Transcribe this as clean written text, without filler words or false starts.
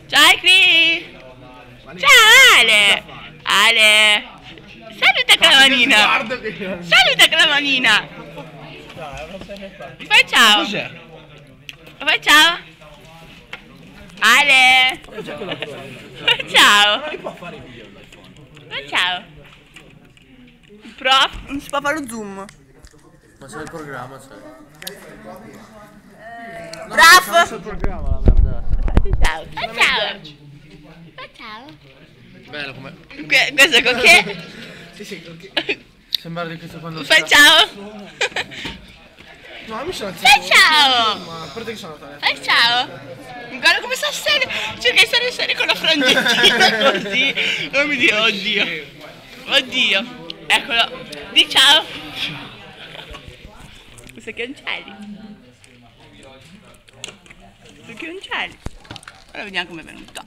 Ciao Cri! Ciao Ale! Ale! Saluta con la manina! Saluta con la manina! Fai ciao! Fai ciao! Ale! Fai ciao! Fai ciao! Prof, non si può fare lo zoom. Ma c'è il programma, c'è. Prof! Il programma la merda. Fai ciao! Fai ciao! Fai ciao! Bello come. Questo con che? Sì, perché. Sembra di questo quando. Fai ciao! No, mi sono Fai ciao! Ma a parte che sono andato. Fai ciao! Guarda come sta serio! Cerca di stare serio con la frangettina così! Non mi dire, oddio! Oddio! Eccolo! Di ciao! Questo che uccelli! Questo che uccelli! Ora vediamo come è venuto!